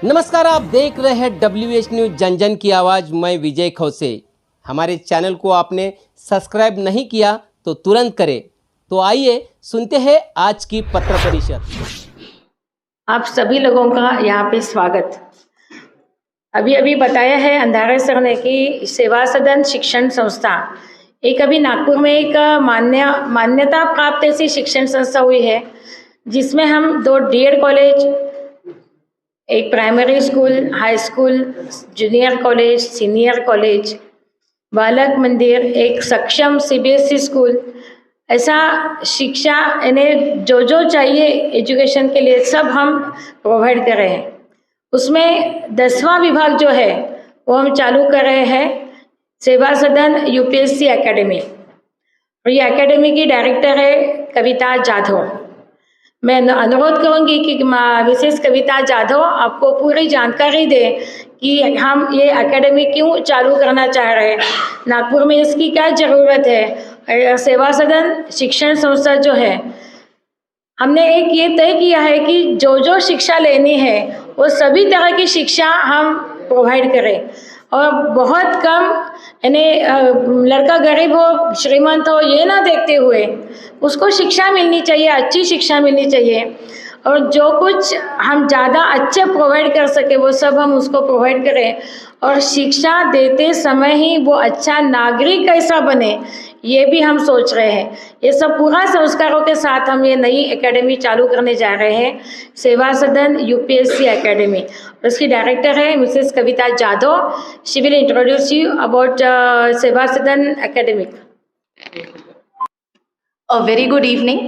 नमस्कार, आप देख रहे हैं WH न्यूज जन जन की आवाज़। मैं विजय खौसे। हमारे चैनल को आपने सब्सक्राइब नहीं किया तो तुरंत करें। तो आइए सुनते हैं आज की पत्र परिषद। आप सभी लोगों का यहाँ पे स्वागत। अभी बताया है अंधारे सर ने कि सेवा सदन शिक्षण संस्था एक अभी नागपुर में एक मान्यता प्राप्त ऐसी शिक्षण संस्था हुई है, जिसमें हम 2 DED कॉलेज, एक primary school, high school, junior college, senior college, बालक मंदिर, एक सक्षम CBSE स्कूल, ऐसा शिक्षा इन्हें जो चाहिए एजुकेशन के लिए सब हम प्रोवाइड कर रहे हैं। उसमें 10वां विभाग जो है वो हम चालू कर रहे हैं, सेवा सदन UPSC एकेडमी। और ये एकेडमी की डायरेक्टर है कविता जाधव। मैं अनुरोध करूंगी कि मिसेस कविता जाधव आपको पूरी जानकारी दे कि हम ये एकेडमी क्यों चालू करना चाह रहे हैं, नागपुर में इसकी क्या ज़रूरत है। सेवा सदन शिक्षण संस्था जो है, हमने एक ये तय किया है कि जो शिक्षा लेनी है वो सभी तरह की शिक्षा हम प्रोवाइड करें। और बहुत कम यानी लड़का गरीब हो श्रीमंत हो ये ना देखते हुए उसको शिक्षा मिलनी चाहिए, अच्छी शिक्षा मिलनी चाहिए। और जो कुछ हम ज़्यादा अच्छे प्रोवाइड कर सके वो सब हम उसको प्रोवाइड करें। और शिक्षा देते समय ही वो अच्छा नागरिक कैसा बने ये भी हम सोच रहे हैं। ये सब पूरा संस्कारों के साथ हम ये नई एकेडमी चालू करने जा रहे हैं, सेवा सदन UPSC एकेडमी। उसकी डायरेक्टर है Mrs Kavita Jadhav. She will introduce you about सेवा सदन academic. A very good evening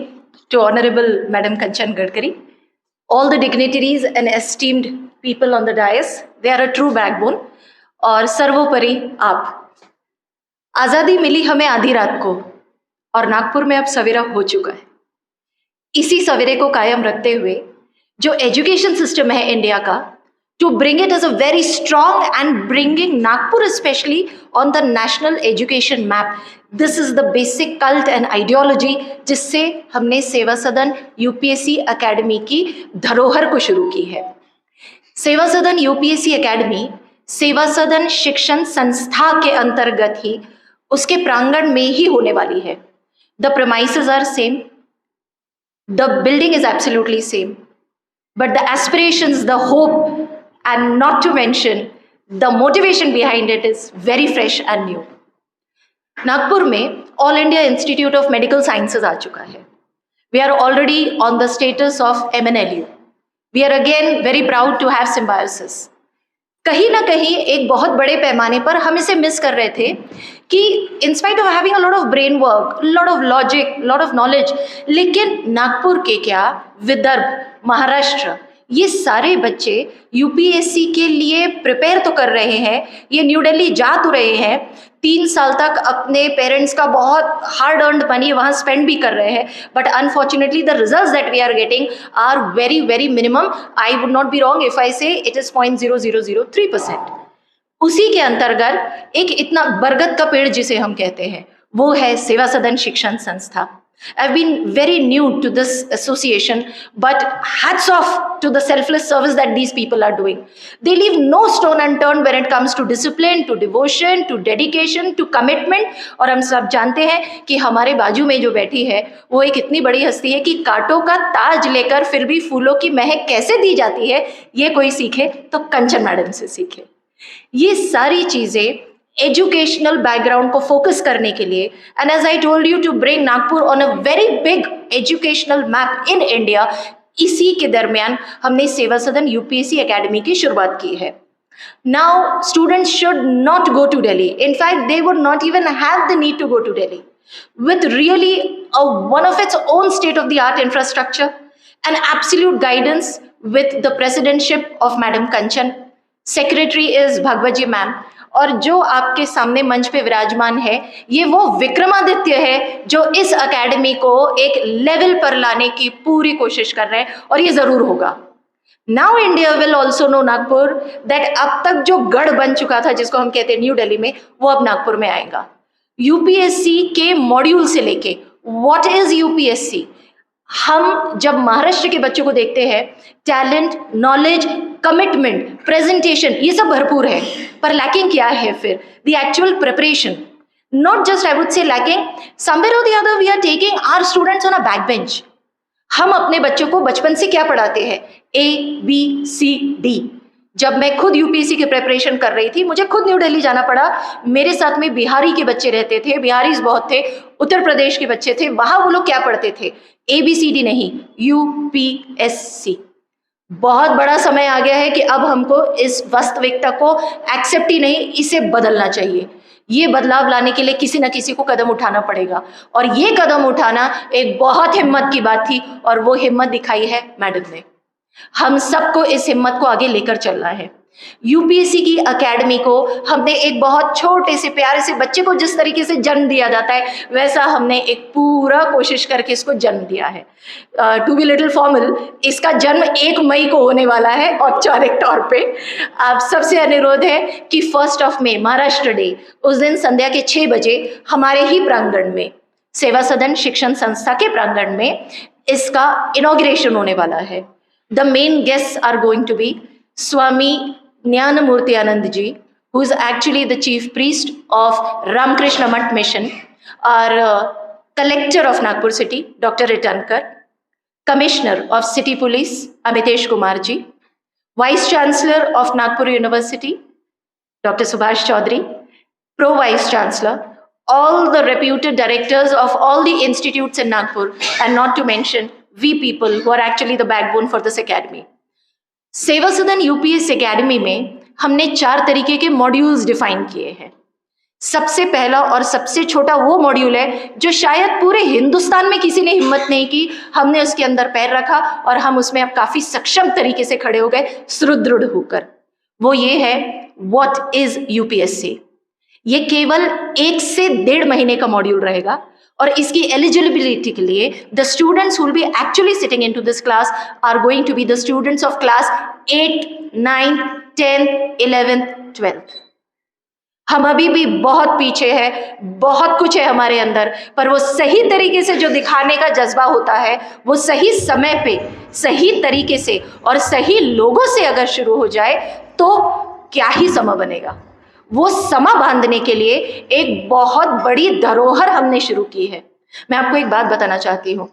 to Honorable Madam Kanchan Gadkari, all the dignitaries and esteemed people on the dais. They are a true backbone. और सर्वोपरि आप। आज़ादी मिली हमें आधी रात को और नागपुर में अब सवेरा हो चुका है। इसी सवेरे को कायम रखते हुए जो एजुकेशन सिस्टम है इंडिया का, to bring it as a very strong and bringing Nagpur especially on the national education map. This is the basic cult and ideology जिससे हमने सेवा सदन UPSC एकेडमी की धरोहर को शुरू की है। सेवा सदन UPSC एकेडमी सेवा सदन शिक्षण संस्था के अंतर्गत ही उसके प्रांगण में ही होने वाली है। The premises are same, the building is absolutely same, but the aspirations, the hope, and not to mention the motivation behind it is very fresh and new. Nagpur में All India Institute of Medical Sciences आ चुका है। We are already on the status of MNLU. We are again very proud to have symbiosis. कहीं ना कहीं एक बहुत बड़े पैमाने पर हम इसे मिस कर रहे थे कि in spite of having a lot of brain work, lot of logic, lot of knowledge, लेकिन नागपुर के क्या, विदर्भ, महाराष्ट्र, ये सारे बच्चे UPSC के लिए प्रिपेयर तो कर रहे हैं, ये न्यू दिल्ली जा तो रहे हैं, 3 साल तक अपने पेरेंट्स का बहुत हार्ड अर्नड मनी वहाँ स्पेंड भी कर रहे हैं, but unfortunately the results that we are getting are very very minimum. I would not be wrong if I say it is 0.0003%। उसी के अंतर्गत एक इतना बरगद का पेड़ जिसे हम कहते हैं वो है सेवा सदन शिक्षण संस्था। I've been very new to this association, but hats off to the selfless service that these people are doing. They leave no stone unturned when it comes to discipline, to devotion, to dedication, to commitment. और हम सब जानते हैं कि हमारे बाजू में जो बैठी है वो एक इतनी बड़ी हस्ती है कि कांटों का ताज लेकर फिर भी फूलों की महक कैसे दी जाती है, ये कोई सीखे तो कंचन मैडम से सीखे। ये सारी चीजें एजुकेशनल बैकग्राउंड को फोकस करने के लिए, and as I told you to bring Nagpur on a very big educational map in India, इसी के दरमियान हमने सेवा सदन UPSC एकेडमी की शुरुआत की है। Now students should not go to Delhi, in fact they would not even have the need to go to Delhi, with really one of its own state of the art infrastructure and absolute guidance with the presidentship of Madam Kanchan. Secretary is Bhagwat ji ma'am, और जो आपके सामने मंच पे विराजमान है ये वो विक्रमादित्य है जो इस एकेडमी को एक लेवल पर लाने की पूरी कोशिश कर रहे हैं, और ये जरूर होगा। Now India will also know Nagpur that अब तक जो गढ़ बन चुका था जिसको हम कहते हैं न्यू दिल्ली में, वो अब नागपुर में आएगा। UPSC के मॉड्यूल से लेके व्हाट इज UPSC, हम जब महाराष्ट्र के बच्चों को देखते हैं, टैलेंट, नॉलेज, कमिटमेंट, प्रेजेंटेशन, ये सब भरपूर है, पर लैकिंग क्या है फिर? The actual preparation. Not just I would say lacking, somewhere or the other we are taking our students on a backbench. हम अपने बच्चों को बचपन से क्या पढ़ाते हैं? ABCD. जब मैं खुद यूपीएससी की प्रिपरेशन कर रही थी, मुझे खुद न्यू दिल्ली जाना पड़ा. मेरे साथ में बिहारी के बच्चे रहते थे, बिहारीज बहुत थे, उत्तर प्रदेश के बच्चे थे. वहां वो लोग क्या पढ़ते थे? ABCD नहीं, UPSC. बहुत बड़ा समय आ गया है कि अब हमको इस वास्तविकता को एक्सेप्ट ही नहीं, इसे बदलना चाहिए. ये बदलाव लाने के लिए किसी न किसी को कदम उठाना पड़ेगा, और ये कदम उठाना एक बहुत हिम्मत की बात थी, और वो हिम्मत दिखाई है मैडम ने. हम सबको इस हिम्मत को आगे लेकर चलना है. यूपीएससी की एकेडमी को हमने एक बहुत छोटे से प्यारे से बच्चे को जिस तरीके से जन्म दिया जाता है, वैसा हमने एक पूरा कोशिश करके इसको जन्म दिया है. टू बी लिटिल फॉर्मल, इसका जन्म 1 मई को होने वाला है औपचारिक तौर पे. आप सबसे अनुरोध है कि 1 मई महाराष्ट्र डे, उस दिन संध्या के 6 बजे हमारे ही प्रांगण में, सेवा सदन शिक्षण संस्था के प्रांगण में इसका इनॉग्रेशन होने वाला है. The main guests are going to be Swami Jnanamurti Anand ji, who is actually the chief priest of Ramakrishna Math Mission, our collector of Nagpur city, Dr. Ritankar, commissioner of city police, Amitesh Kumar ji, vice chancellor of Nagpur University, Dr. Subhash Chaudhary, pro vice chancellor, all the reputed directors of all the institutes in Nagpur, and not to mention we people who are actually the backbone for this academy. सेवा सदन UPS academy में हमने 4 तरीके के modules define किए हैं. सबसे पहला और सबसे छोटा वो मॉड्यूल है जो शायद पूरे हिंदुस्तान में किसी ने हिम्मत नहीं की. हमने उसके अंदर पैर रखा और हम उसमें अब काफी सक्षम तरीके से खड़े हो गए, सुदृढ़ होकर. वो ये है, व्हाट इज यूपीएससी. ये केवल 1 से 1.5 महीने का मॉड्यूल रहेगा, और इसकी एलिजिबिलिटी के लिए the students will be actually sitting into this class are going to be the students of class 8, 9, 10, 11, 12. हम अभी भी बहुत पीछे है, बहुत कुछ है हमारे अंदर, पर वो सही तरीके से जो दिखाने का जज्बा होता है, वो सही समय पे, सही तरीके से और सही लोगों से अगर शुरू हो जाए तो क्या ही समा बनेगा. वो समा बांधने के लिए एक बहुत बड़ी धरोहर हमने शुरू की है. मैं आपको एक बात बताना चाहती हूँ.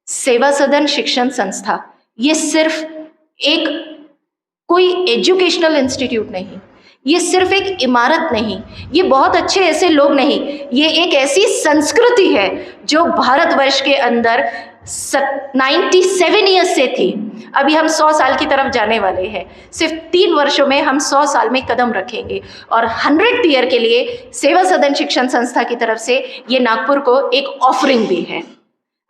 सेवा सदन शिक्षण संस्था ये सिर्फ एक कोई एजुकेशनल इंस्टीट्यूट नहीं, ये सिर्फ एक इमारत नहीं, ये बहुत अच्छे ऐसे लोग नहीं, ये एक ऐसी संस्कृति है जो भारतवर्ष के अंदर 97 ईयर्स से थी. अभी हम 100 साल की तरफ जाने वाले हैं. सिर्फ 3 वर्षों में हम 100 साल में कदम रखेंगे, और 100th ईयर के लिए सेवा सदन शिक्षण संस्था की तरफ से ये नागपुर को एक ऑफरिंग भी है.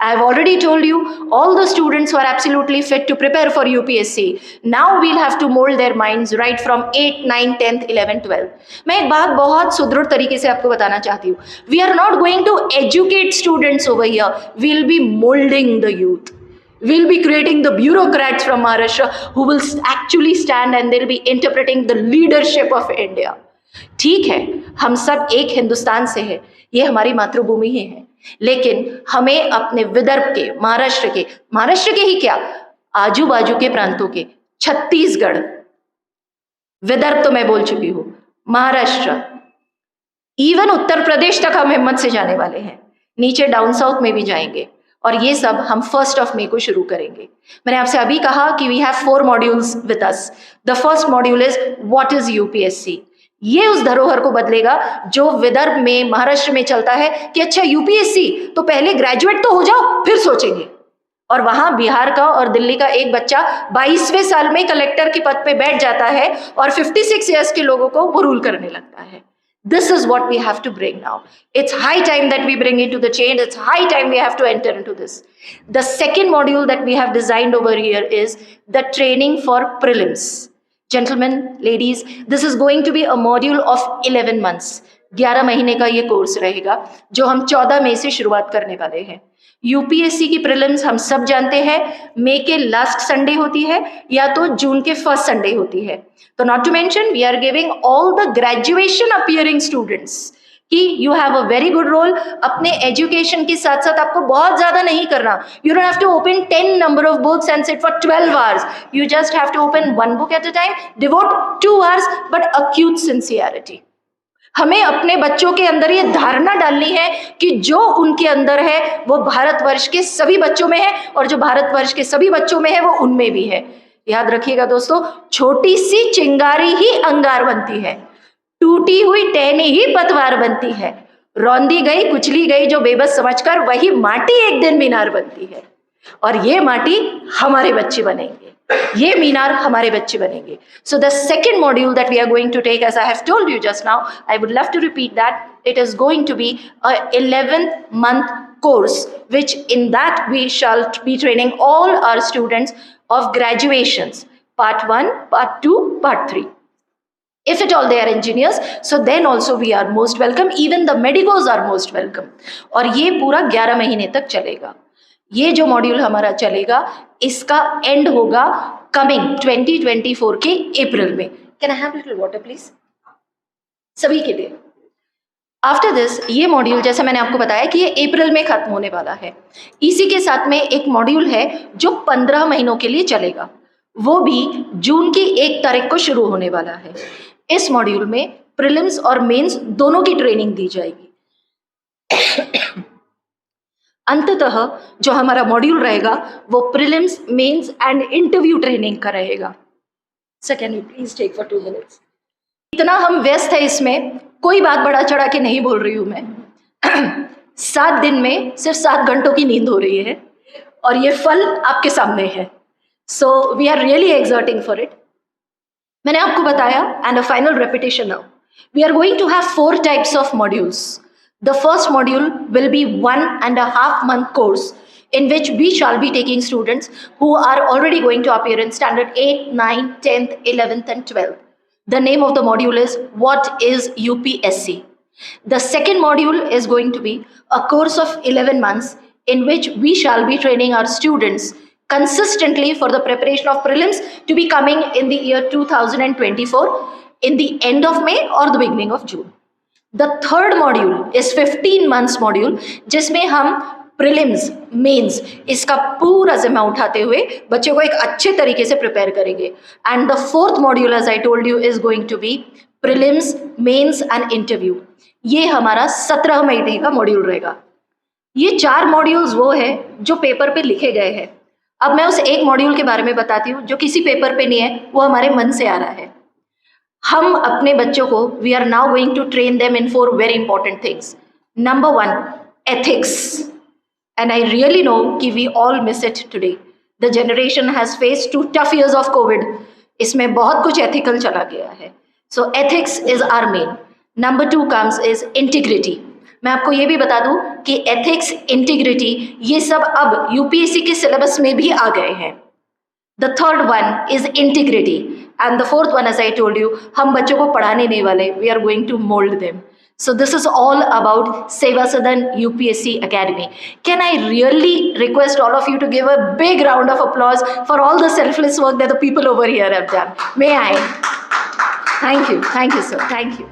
I have already told you, all the students who are absolutely fit to prepare for UPSC, now we'll have to mold their minds right from 8, 9, 10th, 11, 12. मैं एक बात बहुत सुदृढ़ तरीके से आपको बताना चाहती हूँ. We are not going to educate students over here. We'll be molding the youth. We'll be creating the bureaucrats from Maharashtra who will actually stand and they'll be interpreting the leadership of India. ठीक है, हम सब एक हिंदुस्तान से हैं, ये हमारी मातृभूमि ही है, लेकिन हमें अपने विदर्भ के, महाराष्ट्र के ही क्या, आजू बाजू के प्रांतों के, छत्तीसगढ़, विदर्भ तो मैं बोल चुकी हूँ, महाराष्ट्र, इवन उत्तर प्रदेश तक हम हिम्मत से जाने वाले हैं. नीचे डाउन साउथ में भी जाएंगे, और ये सब हम 1 मई को शुरू करेंगे. मैंने आपसे अभी कहा कि we have 4 modules with us. The first module is what is UPSC. ये उस धरोहर को बदलेगा जो विदर्भ में, महाराष्ट्र में चलता है कि अच्छा यूपीएससी तो पहले ग्रेजुएट तो हो जाओ फिर सोचेंगे, और वहां बिहार का और दिल्ली का एक बच्चा 22वें साल में कलेक्टर के पद पे बैठ जाता है और 56 ईयर्स के लोगों को वो रूल करने लगता है. This is what we have to bring now. It's high time that we bring into the change. It's high time we have to enter into this. The second module that we have designed over here is the training for prelims. Gentlemen, ladies, this is going to be a module of 11 months. 11 महीने का ये course रहेगा जो हम 14 मई से शुरुआत करने वाले हैं. यूपीएससी की प्रीलिम्स हम सब जानते हैं मई के लास्ट संडे होती है या तो जून के फर्स्ट संडे होती है. तो not to mention we are giving all the graduation appearing students कि you have a very good role. अपने एजुकेशन के साथ साथ आपको बहुत ज़्यादा नहीं करना, you don't have to open 10 number of books and sit for 12 hours, you just have to open 1 book at a time, devote 2 hours, but acute sincerity. हमें अपने बच्चों के अंदर ये धारणा डालनी है कि जो उनके अंदर है वो भारतवर्ष के सभी बच्चों में है, और जो भारतवर्ष के सभी बच्चों में है वो उनमें भी है। याद रखिएगा दोस्तों, छोटी सी चिंगारी ही अंगार बनती है, टूटी हुई टहनी ही पतवार बनती है, रौंदी गई कुचली गई जो बेबस समझकर वही माटी एक दिन मीनार बनती है। और ये माटी हमारे बच्चे बनेंगे, ये मीनार हमारे बच्चे बनेंगे। So the second module that we are going to take, as I have told you just now, I would love to repeat that, it is going to be a 11th month course, which in that we shall be training all our students of graduations, part 1, part 2, part 3. If at all they are engineers, so then also we are most welcome, even the medicos are most welcome. और ये पूरा 11 महीने तक चलेगा। ये जो module हमारा चलेगा इसका एंड होगा कमिंग 2024 के अप्रैल में। Can I have little water please, सभी के लिए। आफ्टर दिस ये मॉड्यूल, जैसा मैंने आपको बताया कि ये अप्रैल में खत्म होने वाला है। इसी के साथ में एक मॉड्यूल है जो 15 महीनों के लिए चलेगा, वो भी जून की 1 तारीख को शुरू होने वाला है। इस मॉड्यूल में प्रीलिम्स और मेंस दोनों की ट्रेनिंग दी जाएगी। अंततः जो हमारा मॉड्यूल रहेगा वो prelims, mains and interview training का रहेगा। Sir can you please take for 2 minutes? इतना हम व्यस्त है इसमें, कोई बात बढ़ा चढ़ा के नहीं बोल रही हूं मैं। 7 दिन में सिर्फ 7 घंटों की नींद हो रही है और ये फल आपके सामने है। So we are really exerting for it. मैंने आपको बताया, and a final repetition now, we are going to have 4 types of modules. The first module will be 1.5 month course in which we shall be taking students who are already going to appear in standard 8, 9, 10th, 11th and 12th. The name of the module is What is UPSC? The second module is going to be a course of 11 months in which we shall be training our students consistently for the preparation of prelims to be coming in the year 2024 in the end of May or the beginning of June. The third module is 15 months module जिसमें हम prelims, mains इसका पूरा जिम्मा उठाते हुए बच्चों को एक अच्छे तरीके से प्रिपेयर करेंगे। And the fourth module, as I told you, is going to be prelims, mains and interview. ये हमारा 17 महीने का मॉड्यूल रहेगा। ये 4 मॉड्यूल्स वो है जो पेपर पे लिखे गए हैं। अब मैं उस एक मॉड्यूल के बारे में बताती हूँ जो किसी पेपर पे नहीं है, वो हमारे मन से आ रहा है। हम अपने बच्चों को, we are now going to train them in 4 very important things. Number 1, ethics. And I really know कि we all miss it today. The generation has faced 2 tough years of COVID. इसमें बहुत कुछ ethical चला गया है. So ethics is our main. Number 2 comes is integrity. मैं आपको ये भी बता दूं कि ethics, integrity ये सब अब UPSC के सिलेबस में भी आ गए हैं. The third one is integrity. And the fourth one, as I told you, हम बच्चों को पढ़ाने नहीं वाले. We are going to mold them. So this is all about Seva Sadan UPSC Academy. Can I really request all of you to give a big round of applause for all the selfless work that the people over here have done? May I? Thank you, sir. Thank you.